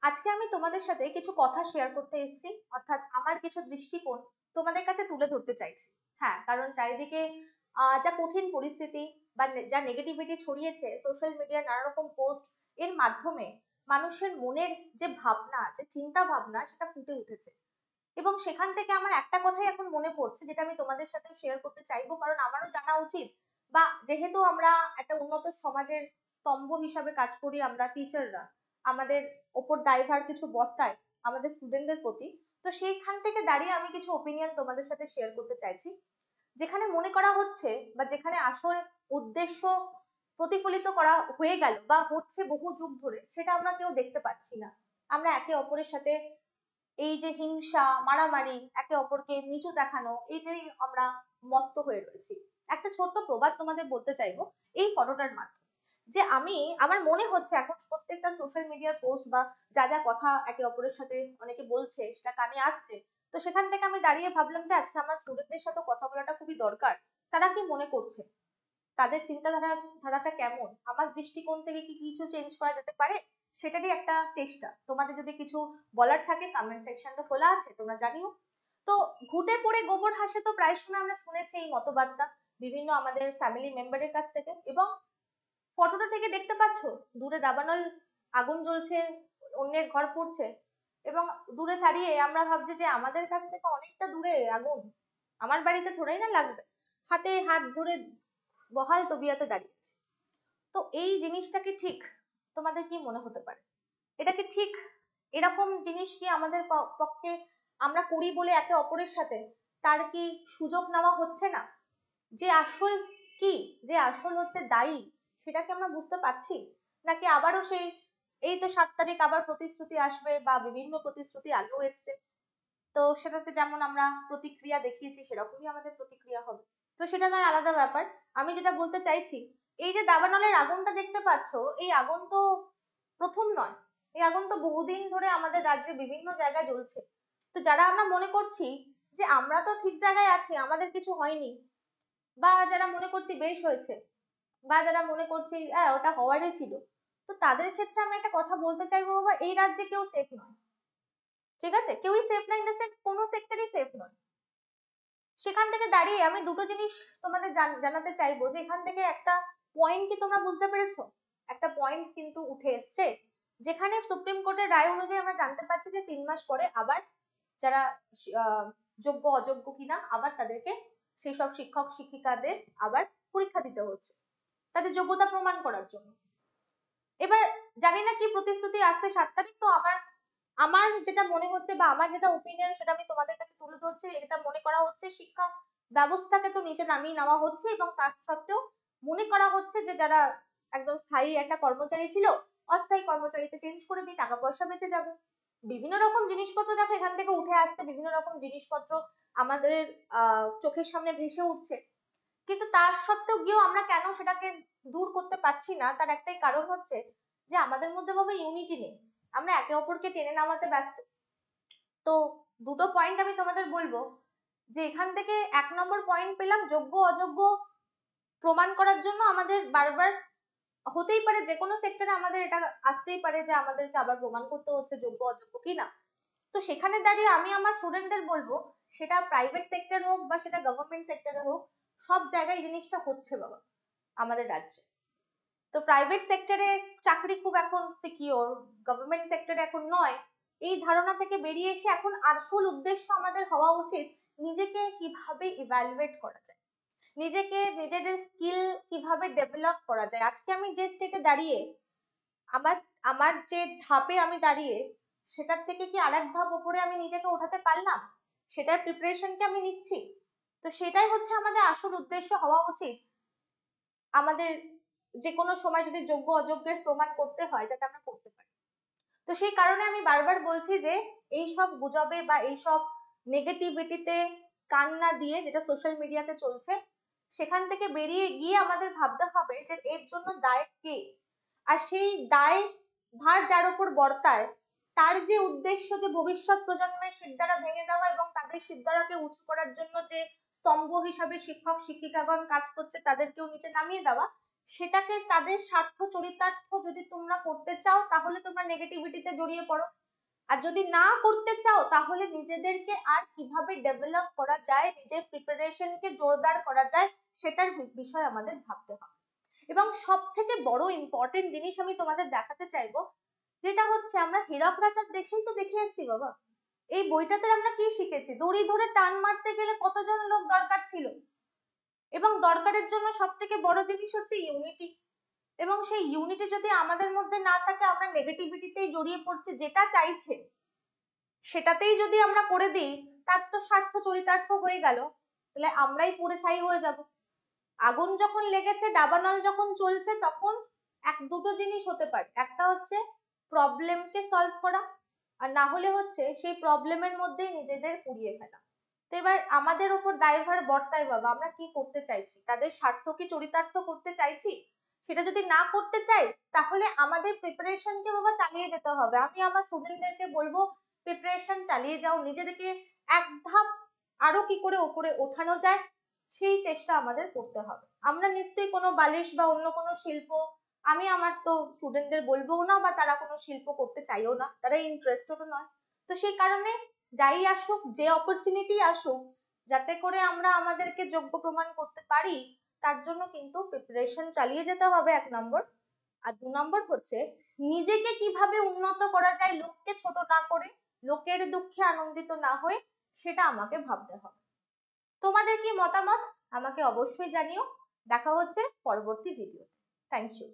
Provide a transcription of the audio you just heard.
আজকে আমি তোমাদের সাথে কিছু কথা শেয়ার করতে এসেছি, অর্থাৎ আমার কিছু দৃষ্টিকোণ তোমাদের কাছে তুলে ধরতে চাইছি। হ্যাঁ, কারণ চারিদিকে যা কঠিন পরিস্থিতি বা যা নেগেটিভিটি ছড়িয়েছে সোশ্যাল মিডিয়ার নানা রকম পোস্ট এর মাধ্যমে, মানুষের মনের যে ভাবনা, যে চিন্তা ভাবনা, সেটা ফুটে উঠেছে। এবং সেখান থেকে আমার একটা কথাই এখন মনে পড়ছে, যেটা আমি তোমাদের সাথে শেয়ার করতে চাইবো, কারণ আমারও জানা উচিত। বা যেহেতু আমরা একটা উন্নত সমাজের স্তম্ভ হিসাবে কাজ করি, আমরা টিচাররা, আমাদের ওপর দায়ভার কিছু বর্তায় আমাদের স্টুডেন্টদের প্রতি। তো সেইখান থেকে দাঁড়িয়ে আমি কিছু ওপিনিয়ন তোমাদের সাথে শেয়ার করতে চাইছি, যেখানে মনে করা হচ্ছে বা যেখানে আসল উদ্দেশ্য প্রতিফলিত করা হয়ে গেল বা হচ্ছে বহু যুগ ধরে, সেটা আমরা কেউ দেখতে পাচ্ছি না। আমরা একে অপরের সাথে এই যে হিংসা, মারামারি, একে অপরকে নিচু দেখানো, এইটাই আমরা মত্ত হয়ে রয়েছি। একটা ছোট্ট প্রবাদ তোমাদের বলতে চাইবো এই ফটোটার মাধ্যমে, যে আমার মনে হচ্ছে এখন প্রত্যেকটা সোশ্যাল মিডিয়ার পোস্ট বা যা যা কথা একে অপরের সাথে অনেকে বলছে, সেটা কানে আসছে। তো সেখান থেকে আমি দাঁড়িয়ে ভাবলাম যে আজকে আমার স্টুডেন্টদের সাথে কথা বলাটা খুবই দরকার। তারা কি মনে করছে, তাদের ধারাটা কেমন, আমার দৃষ্টিকোণ থেকে কি কিছু চেঞ্জ করা যেতে পারে, সেটারই একটা চেষ্টা। তোমাদের যদি কিছু বলার থাকে, কমেন্ট সেকশনটা খোলা আছে, তোমরা জানিও। তো ঘুটে পড়ে গোবর হাসে, তো প্রায় সময় আমরা শুনেছি এই মতবাদটা বিভিন্ন আমাদের ফ্যামিলি মেম্বারের কাছ থেকে। এবং ফটোটা থেকে দেখতে পাচ্ছ দূরে দাবানল আগুন জ্বলছে, অন্যের ঘর পড়ছে, এবং দূরে দাঁড়িয়ে আমরা ভাবছি যে আমাদের কাছ থেকে অনেকটা দূরে আগুন, আমার বাড়িতে থোড়াই না লাগবে, হাতে হাত ধরে বহাল তবিয়াতে দাঁড়িয়েছে। তো এই জিনিসটা কি ঠিক? তোমাদের কি মনে হতে পারে, এটা কি ঠিক? এরকম জিনিস কি আমাদের পক্ষে আমরা করি বলে একে অপরের সাথে তার কি সুযোগ নেওয়া হচ্ছে না? যে আসল কি, যে আসল হচ্ছে দায়ী, সেটাকে আমরা বুঝতে পারছি? নাকি আবারও সেই এই তো 7 তারিখ আবার প্রতিশ্রুতি আসবে, বা বিভিন্ন প্রতিশ্রুতি আগেও এসছে, তো সেটাতে যেমন আমরা প্রতিক্রিয়া দেখিয়েছি সেরকমই আমাদের প্রতিক্রিয়া হবে। তো সেটা নয়, আলাদা ব্যাপার। আমি যেটা বলতে চাইছি, এই যে দাবানলের আগুনটা দেখতে পাচ্ছ, এই আগুন তো প্রথম নয়, এই আগুন তো বহুদিন ধরে আমাদের রাজ্যে বিভিন্ন জায়গায় জ্বলছে। তো যারা আমরা মনে করছি যে আমরা তো ঠিক জায়গায় আছি, আমাদের কিছু হয়নি, বা যারা মনে করছি বেশ হয়েছে, বা যারা মনে করছি হ্যাঁ ওটা হওয়ারই ছিল, তো তাদের ক্ষেত্রে আমি একটা কথা বলতে চাইবো, বাবা এই রাজ্যে কেউ সেফ নয়। ঠিক আছে, কেউই সেফ নাই, ইন দ্য সেন্স কোনো সেক্টরই সেফ নয়। সেখান থেকে দাঁড়িয়ে আমি দুটো জিনিস তোমাদের জানাতে চাইবো, যে এখান থেকে একটা পয়েন্ট কি তোমরা বুঝতে পেরেছো? একটা পয়েন্ট কিন্তু উঠে এসছে, যেখানে সুপ্রিম কোর্টের রায় অনুযায়ী আমরা জানতে পারছি যে 3 মাস পরে আবার যারা যোগ্য অযোগ্য কিনা, আবার তাদেরকে সেই সব শিক্ষক শিক্ষিকাদের আবার পরীক্ষা দিতে হচ্ছে তাদের যোগ্যতা প্রমাণ করার জন্য। এবার জানি না কি প্রতিশ্রুতি আসছে 7 তারিখ, তো আমার আমার যেটা মনে হচ্ছে বা আমার যেটা ওপিনিয়ন, সেটা আমি তোমাদের কাছে তুলে ধরছি। এটা মনে করা হচ্ছে শিক্ষা ব্যবস্থাকে তো নিচে নামিয়ে নেওয়া হচ্ছে, এবং তার সত্ত্বেও মনে করা হচ্ছে যে যারা একদম স্থায়ী একটা কর্মচারী ছিল, অস্থায়ী কর্মচারীতে চেঞ্জ করে দিয়ে টাকা পয়সা বেঁচে যাবে। বিভিন্ন রকম জিনিসপত্র দেখো এখান থেকে উঠে আসছে, বিভিন্ন রকম জিনিসপত্র আমাদের চোখের সামনে ভেসে উঠছে। কিন্তু তার সত্ত্বেও গিয়েও আমরা কেন সেটাকে দূর করতে পারছি না, তার একটাই কারণ হচ্ছে যে আমাদের মধ্যে বাবা ইউনিটি নেই, আমরা একে অপরকে টেনে নামাতে ব্যস্ত। তো দুটো পয়েন্ট আমি তোমাদের বলবো, যে এখান থেকে 1 নম্বর পয়েন্ট পেলাম, যোগ্য অযোগ্য প্রমাণ করার জন্য আমাদের বারবার হতেই পারে, যে কোনো সেক্টরে আমাদের এটা আসতেই পারে যে আমাদেরকে আবার প্রমাণ করতে হচ্ছে যোগ্য অযোগ্য কিনা। তো সেখানে দাঁড়িয়ে আমি আমার স্টুডেন্টদের বলবো, সেটা প্রাইভেট সেক্টর হোক বা সেটা গভর্নমেন্ট সেক্টরে হোক, সব জায়গায় এই জিনিসটা হচ্ছে বাবা আমাদের রাজ্যে। তো প্রাইভেট সেক্টরে চাকরি খুব এখন সিকিওর, গভর্নমেন্ট সেক্টরে এখন নয়। এই ধারণা থেকে বেরিয়ে এসে এখন আসল উদ্দেশ্য আমাদের হওয়া উচিত নিজেকে কিভাবে ইভ্যালুয়েট করা যায়, নিজেকে নিজেদের স্কিল কিভাবে ডেভেলপ করা যায়। আজকে আমি যে স্টেটে দাঁড়িয়ে, আমার আমার যে ধাপে আমি দাঁড়িয়ে, সেটার থেকে কি আরেক ধাপ উপরে আমি নিজেকে ওঠাতে পারলাম, সেটার প্রিপারেশন কি আমি নিচ্ছি? তো সেটাই হচ্ছে আমাদের আসল উদ্দেশ্য হওয়া উচিত। আমাদের যে কোনো সময় যদি যোগ্য অযোগ্যের প্রমাণ করতে হয়, যাতে আমরা করতে পারি। তো সেই কারণে আমি বারবার বলছি যে এই সব গুজবে বা এই সব নেগেটিভিটিতে কান না দিয়ে, যেটা সোশ্যাল মিডিয়াতে চলছে, সেখান থেকে বেরিয়ে গিয়ে আমাদের ভাবতে হবে যে এর জন্য দায় কে, আর সেই দায় ভার যার উপর বর্তায়, তার যে উদ্দেশ্য যে ভবিষ্যৎ প্রজন্মের শিরদাঁড়া ভেঙে দেওয়া এবং তাদের শিরদাঁড়াকে উঁচু করার জন্য যে স্তম্ভ হিসাবে শিক্ষক শিক্ষিকাগণ কাজ করছে তাদেরকেও নিচে নামিয়ে দেওয়া, সেটাকে তাদের স্বার্থ চরিতার্থ যদি তোমরা করতে চাও তাহলে তোমরা নেগেটিভিটিতে জড়িয়ে পড়ো, আর যদি না করতে চাও তাহলে নিজেদেরকে আর কিভাবে ডেভেলপ করা যায়, নিজের প্রিপারেশনকে জোরদার করা যায় সেটার বিষয় আমাদের ভাবতে হবে। এবং সব থেকে বড় ইম্পর্টেন্ট জিনিস আমি তোমাদের দেখাতে চাইবো, যেটা হচ্ছে আমরা হীরক রাজার দেশেই তো দেখে এসেছি বাবা। এই বইটাতে আমরা কি শিখেছি, দড়ি ধরে টান মারতে গেলে কতজন লোক দরকার ছিল, এবং দরকারের জন্য সব থেকে বড় জিনিস হচ্ছে ইউনিটি। এবং সেই ইউনিটি যদি আমাদের মধ্যে না থাকে, আমরা নেগেটিভিটিতেই জড়িয়ে পড়ছি, যেটা চাইছে সেটাতেই যদি আমরা করে দিই, তার তো স্বার্থ চরিতার্থ হয়ে গেল, তাহলে আমরাই পুড়ে ছাই হয়ে যাব। আগুন যখন লেগেছে, দাবানল যখন চলছে, তখন দুটো জিনিস হতে পারে, একটা হচ্ছে প্রবলেমকে সলভ করা, আর না হলে হচ্ছে সেই প্রবলেমের মধ্যেই নিজেদের পুড়িয়ে ফেলা। তো এবার আমাদের ওপর দায়ভার বর্তায় বাবা, আমরা কি করতে চাইছি, তাদের স্বার্থ কি চরিতার্থ করতে চাইছি? সেটা যদি না করতে চাই তাহলে আমাদের প্রিপারেশনকে বাবা চালিয়ে যেতে হবে। আমি আমার স্টুডেন্টদেরকে বলবো প্রিপারেশন চালিয়ে যাও, নিজেদেরকে এক ধাপ আরো কি করে ওপরে ওঠানো যায় সেই চেষ্টা আমাদের করতে হবে। আমরা নিশ্চয়ই কোনো বালিশ বা অন্য কোনো শিল্প, আমি আমার তো স্টুডেন্টদের বলবো না, বা তারা কোনো শিল্প করতে চাইও না, তারা ইন্টারেস্টেডও নয়। তো সেই কারণে যাই আসুক, যে অপরচুনিটি আসুক, যাতে করে আমরা আমাদেরকে যোগ্য প্রমাণ করতে পারি, তার জন্য কিন্তু প্রিপারেশন চালিয়ে যেতে হবে, 1 নম্বর। আর 2 নম্বর হচ্ছে নিজেকে কিভাবে উন্নত করা যায়, লোককে ছোট না করে, লোকের দুঃখে আনন্দিত না হয়ে, সেটা আমাকে ভাবতে হবে। তোমাদের কি মতামত আমাকে অবশ্যই জানিও। দেখা হচ্ছে পরবর্তী ভিডিওতে। Thank you.